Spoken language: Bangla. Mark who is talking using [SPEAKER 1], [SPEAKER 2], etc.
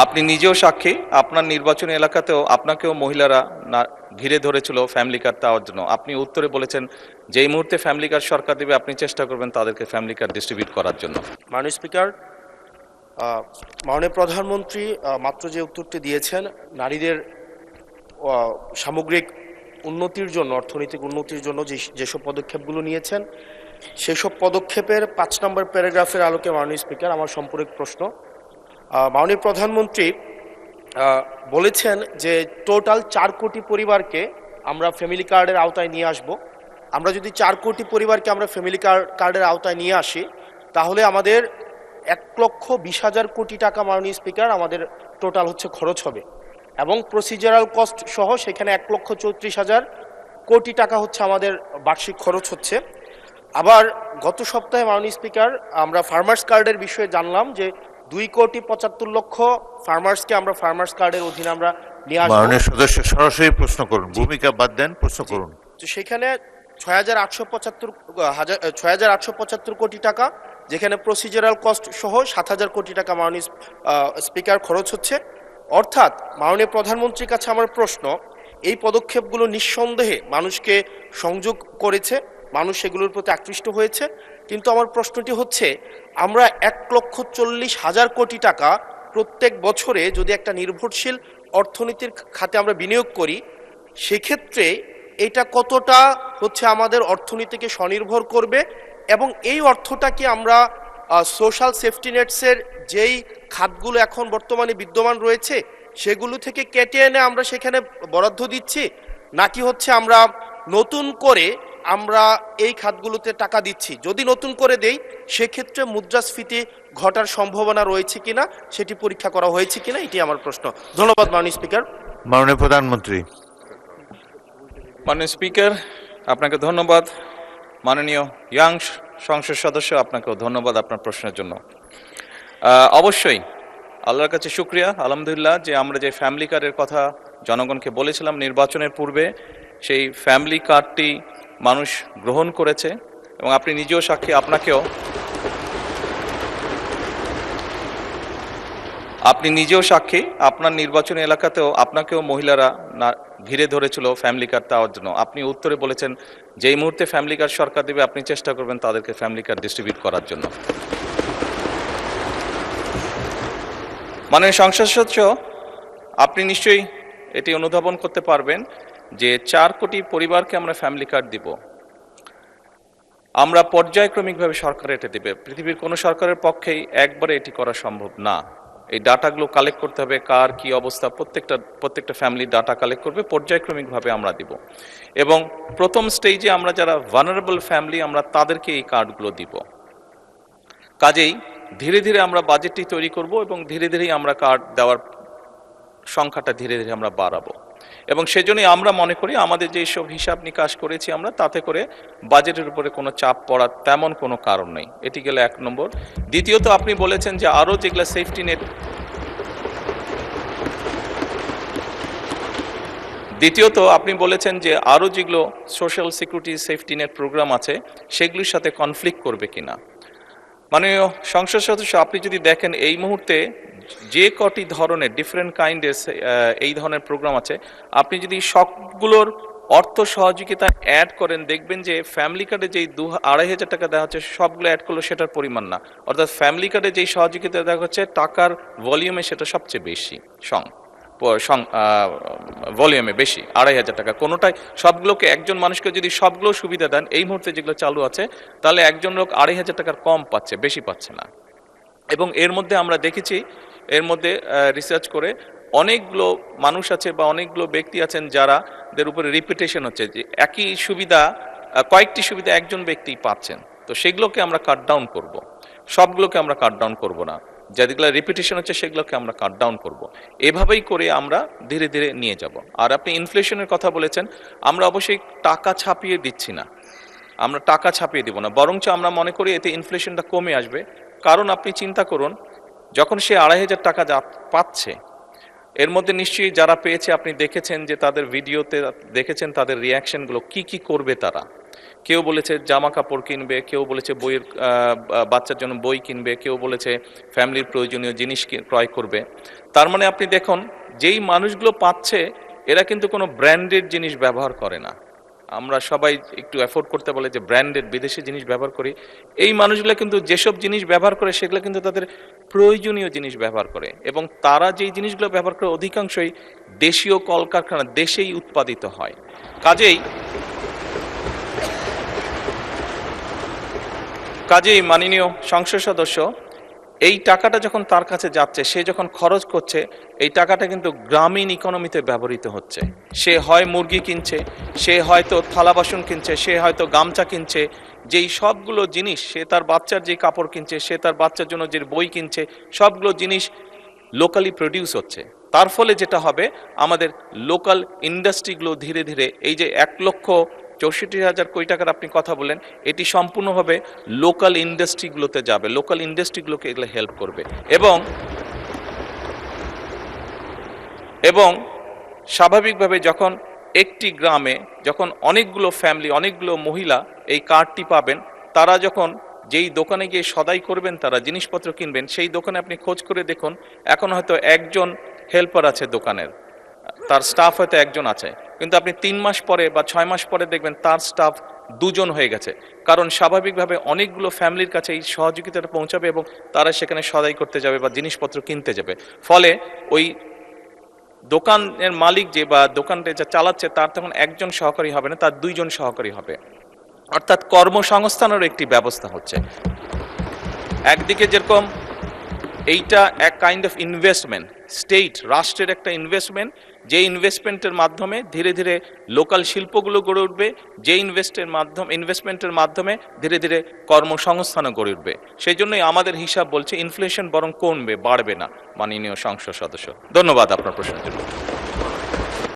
[SPEAKER 1] আপনি নিজেও সাক্ষী, আপনার নির্বাচনী এলাকাতেও আপনাকেও মহিলারা ঘিরে ধরেছিল ফ্যামিলি কার্ড দেওয়ার জন্য। আপনি উত্তরে বলেছেন যেই মুহূর্তে ফ্যামিলি কার্ড সরকার দেবে আপনি চেষ্টা করবেন তাদেরকে ফ্যামিলি কার্ড ডিস্ট্রিবিউট করার জন্য।
[SPEAKER 2] মাননীয় স্পিকার, মাননীয় প্রধানমন্ত্রী মাত্র যে উত্তরটি দিয়েছেন, নারীদের সামগ্রিক উন্নতির জন্য, অর্থনৈতিক উন্নতির জন্য যেসব পদক্ষেপগুলো নিয়েছেন, সেসব পদক্ষেপের 5 নম্বর প্যারাগ্রাফের আলোকে মাননীয় স্পিকার আমার সম্পূরক প্রশ্ন। মাননীয় প্রধানমন্ত্রী বলেছেন যে টোটাল 4 কোটি পরিবারকে আমরা ফ্যামিলি কার্ডের আওতায় নিয়ে আসব। আমরা যদি 4 কোটি পরিবারকে আমরা ফ্যামিলি কার্ডের আওতায় নিয়ে আসি, তাহলে আমাদের 1,20,000 কোটি টাকা মাননীয় স্পিকার আমাদের টোটাল হচ্ছে খরচ হবে, এবং প্রসিজারাল কস্ট সহ সেখানে 1,34,000 কোটি টাকা হচ্ছে আমাদের বার্ষিক খরচ হচ্ছে। আবার গত সপ্তাহে মাননীয় স্পিকার আমরা ফার্মার্স কার্ডের বিষয়ে জানলাম যে 2,75,00,000 ফার্মার্সকে আমরা ফার্মার্স কার্ডের অধীনে আমরা নিয়ে আসবো।
[SPEAKER 3] মাননীয় সদস্য সরাসরি প্রশ্ন করুন, ভূমিকা বাদ দেন, প্রশ্ন করুন।
[SPEAKER 2] তো সেখানে 6,875 কোটি টাকা, যেখানে প্রসিজারাল কস্ট সহ 7,000 কোটি টাকা মাননীয় স্পিকার খরচ হচ্ছে। অর্থাৎ মাননীয় প্রধানমন্ত্রীর কাছে আমার প্রশ্ন, এই পদক্ষেপগুলো নিঃসন্দেহে মানুষকে সংযোগ করেছে, মানুষ সেগুলোর প্রতি আকৃষ্ট হয়েছে, কিন্তু আমার প্রশ্নটি হচ্ছে আমরা 1,40,000 কোটি টাকা প্রত্যেক বছরে যদি একটা নির্ভরশীল অর্থনীতির খাতে আমরা বিনিয়োগ করি, সেক্ষেত্রে এটা কতটা হচ্ছে আমাদের অর্থনীতিকে স্বনির্ভর করবে, এবং এই অর্থটা কি আমরা সোশ্যাল সেফটি নেটসের যেই খাতগুলো এখন বর্তমানে বিদ্যমান রয়েছে সেগুলো থেকে কেটে এনে আমরা সেখানে বরাদ্দ দিচ্ছি, নাকি হচ্ছে আমরা নতুন করে আমরা এই খাতগুলোতে টাকা দিচ্ছি? যদি নতুন করে দেই সেক্ষেত্রে মুদ্রাস্ফীতি ঘটার সম্ভাবনা রয়েছে কিনা সেটি পরীক্ষা করা হয়েছে কিনা, এটি আমার প্রশ্ন। ধন্যবাদ মাননীয় স্পিকার।
[SPEAKER 3] মাননীয় প্রধানমন্ত্রী।
[SPEAKER 1] মাননীয় স্পিকার, আপনাকে ধন্যবাদ। মাননীয় ইয়াং সংসদ সদস্য, আপনাকেও ধন্যবাদ আপনার প্রশ্নের জন্য। অবশ্যই আল্লাহর কাছে শুকরিয়া, আলহামদুলিল্লাহ, যে আমরা যে ফ্যামিলি কার্ডের কথা জনগণকে বলেছিলাম নির্বাচনের পূর্বে, সেই ফ্যামিলি কার্ডটি মানুষ গ্রহণ করেছে, এবং আপনি নিজেও সাক্ষী, আপনি নিজেও সাক্ষী, আপনার নির্বাচনী এলাকাতেও আপনাকেও মহিলারা ঘিরে ধরেছিল ফ্যামিলি কার্ড দেওয়ার জন্য। আপনি উত্তরে বলেছেন যেই মুহূর্তে ফ্যামিলি কার্ড সরকার দেবে আপনি চেষ্টা করবেন তাদেরকে ফ্যামিলি কার্ড ডিস্ট্রিবিউট করার জন্য। মাননীয় সংসদ সদস্য, আপনি নিশ্চয়ই এটি অনুধাবন করতে পারবেন যে 4 কোটি পরিবারকে আমরা ফ্যামিলি কার্ড দিব। আমরা পর্যায়ক্রমিকভাবে সরকার এটা দেবে। পৃথিবীর কোনো সরকারের পক্ষেই একবারে এটি করা সম্ভব না। এই ডাটাগুলো কালেক্ট করতে হবে, কার কি অবস্থা, প্রত্যেকটা ফ্যামিলির ডাটা কালেক্ট করবে, পর্যায়ক্রমিকভাবে আমরা দিব। এবং প্রথম স্টেজে আমরা যারা ভালনারেবল ফ্যামিলি আমরা তাদেরকে এই কার্ডগুলো দিব। কাজেই ধীরে ধীরে আমরা বাজেটটি তৈরি করব, এবং ধীরে ধীরেই আমরা কার্ড দেওয়ার সংখ্যাটা ধীরে ধীরে আমরা বাড়াবো। এবং সেজন্যই আমরা মনে করি আমাদের যে সব হিসাব নিকাশ করেছি আমরা, তাতে করে বাজেটের উপরে কোনো চাপ পড়ার তেমন কোনো কারণ নেই। এটি গেল 1 নম্বর। দ্বিতীয়ত, আপনি বলেছেন যে আরও যেগুলো সেফটি নেট, যেগুলো social security safety net programme আছে সেগুলির সাথে কনফ্লিক্ট করবে কিনা। মাননীয় সংসদ সদস্য, আপনি যদি দেখেন এই মুহূর্তে যে কটি ধরনের ডিফারেন্ট কাইন্ডের এই ধরনের প্রোগ্রাম আছে, আপনি যদি সবগুলোর অর্থ সহযোগিতা অ্যাড করেন দেখবেন যে ফ্যামিলি কার্ডে যেই 2,500 টাকা দেওয়া হচ্ছে সবগুলো অ্যাড করলে সেটার পরিমাণ না। অর্থাৎ ফ্যামিলি কার্ডে যেই সহযোগিতা দেওয়া হচ্ছে টাকার ভলিউমে সেটা সবচেয়ে বেশি, ভলিউমে বেশি, 2,500 টাকা কোনোটাই। সবগুলোকে একজন মানুষকে যদি সবগুলো সুবিধা দেন এই মুহূর্তে যেগুলো চালু আছে, তাহলে একজন লোক 2,500 টাকার কম পাচ্ছে, বেশি পাচ্ছে না। এবং এর মধ্যে আমরা দেখেছি, এর মধ্যে রিসার্চ করে অনেকগুলো মানুষ আছে বা অনেকগুলো ব্যক্তি আছেন যাদের উপরে রিপিটেশন হচ্ছে, যে একই সুবিধা কয়েকটি সুবিধা একজন ব্যক্তি পাচ্ছেন। তো সেগুলোকে আমরা কাট ডাউন করব, সবগুলোকে আমরা কাট ডাউন করব না, যেগুলো রিপিটেশন হচ্ছে সেগুলোকে আমরা কাট ডাউন করব। এভাবেই করে আমরা ধীরে ধীরে নিয়ে যাব। আর আপনি ইনফ্লেশনের কথা বলেছেন, আমরা অবশ্যই টাকা ছাপিয়ে দিচ্ছি না, আমরা টাকা ছাপিয়ে দিব না, বরঞ্চ আমরা মনে করি এতে ইনফ্লেশনটা কমে আসবে। কারণ আপনি চিন্তা করুন, যখন সে 2,500 টাকা পাচ্ছে, এর মধ্যে নিশ্চয়ই যারা পেয়েছে আপনি দেখেছেন যে তাদের ভিডিওতে দেখেছেন তাদের রিয়াকশনগুলো কি করবে তারা। কেউ বলেছে জামা কাপড় কিনবে, কেউ বলেছে বইয়ের বাচ্চার জন্য বই কিনবে, কেউ বলেছে ফ্যামিলির প্রয়োজনীয় জিনিস ক্রয় করবে। তার মানে আপনি দেখুন, যেই মানুষগুলো পাচ্ছে এরা কিন্তু কোনো ব্র্যান্ডেড জিনিস ব্যবহার করে না। আমরা সবাই একটু অ্যাফোর্ড করতে বলে যে ব্র্যান্ডেড বিদেশি জিনিস ব্যবহার করি। এই মানুষগুলো কিন্তু যেসব জিনিস ব্যবহার করে সেগুলো কিন্তু তাদের প্রয়োজনীয় জিনিস ব্যবহার করে, এবং তারা যেই জিনিসগুলো ব্যবহার করে অধিকাংশই দেশীয় কলকারখানা, দেশেই উৎপাদিত হয়। কাজেই মাননীয় সংসদ সদস্য, এই টাকাটা যখন তার কাছে যাচ্ছে, সে যখন খরচ করছে, এই টাকাটা কিন্তু গ্রামীণ ইকোনমিতে ব্যবহৃত হচ্ছে। সে হয় মুরগি কিনছে, সে হয়তো থালা বাসন কিনছে, সে হয়তো গামছা কিনছে, যেই সবগুলো জিনিস, সে তার বাচ্চার যে কাপড় কিনছে, সে তার বাচ্চার জন্য যে বই কিনছে, সবগুলো জিনিস লোকালি প্রডিউস হচ্ছে। তার ফলে যেটা হবে, আমাদের লোকাল ইন্ডাস্ট্রিগুলো ধীরে ধীরে, এই যে 1,64,000 কোটি টাকার আপনি কথা বলেন, এটি সম্পূর্ণভাবে লোকাল ইন্ডাস্ট্রিগুলোতে যাবে, লোকাল ইন্ডাস্ট্রিগুলোকে এগুলো হেল্প করবে। এবং স্বাভাবিকভাবে যখন একটি গ্রামে যখন অনেকগুলো ফ্যামিলি, অনেকগুলো মহিলা এই কার্ডটি পাবেন, তারা যখন যেই দোকানে গিয়ে সদাই করবেন, তারা জিনিসপত্র কিনবেন, সেই দোকানে আপনি খোঁজ করে দেখুন, এখন হয়তো একজন হেল্পার আছে দোকানের, তার স্টাফ হয়তো একজন আছে, কিন্তু আপনি 3 মাস পরে বা 6 মাস পরে দেখবেন তার স্টাফ 2 জন হয়ে গেছে। কারণ স্বাভাবিকভাবে অনেকগুলো ফ্যামিলির কাছে এই সহযোগিতাটা পৌঁছাবে এবং তারা সেখানে সদাই করতে যাবে বা জিনিসপত্র কিনতে যাবে। ফলে ওই দোকানের মালিক যে বা দোকানটা যা চালাচ্ছে, তার তখন একজন সহকারী হবে না, তার 2 জন সহকারী হবে। অর্থাৎ কর্মসংস্থানেরও একটি ব্যবস্থা হচ্ছে। একদিকে যেরকম এইটা এক কাইন্ড অফ ইনভেস্টমেন্ট, স্টেট, রাষ্ট্রের একটা ইনভেস্টমেন্ট, যে ইনভেস্টমেন্টের মাধ্যমে ধীরে ধীরে লোকাল শিল্পগুলো গড়ে উঠবে, যে ইনভেস্টমেন্টের মাধ্যমে ধীরে ধীরে কর্মসংস্থানও গড়ে উঠবে। সেই জন্যই আমাদের হিসাব বলছে ইনফ্লেশন বরং কমবে, বাড়বে না। মাননীয় সংসদ সদস্য, ধন্যবাদ আপনার প্রশ্নের জন্য।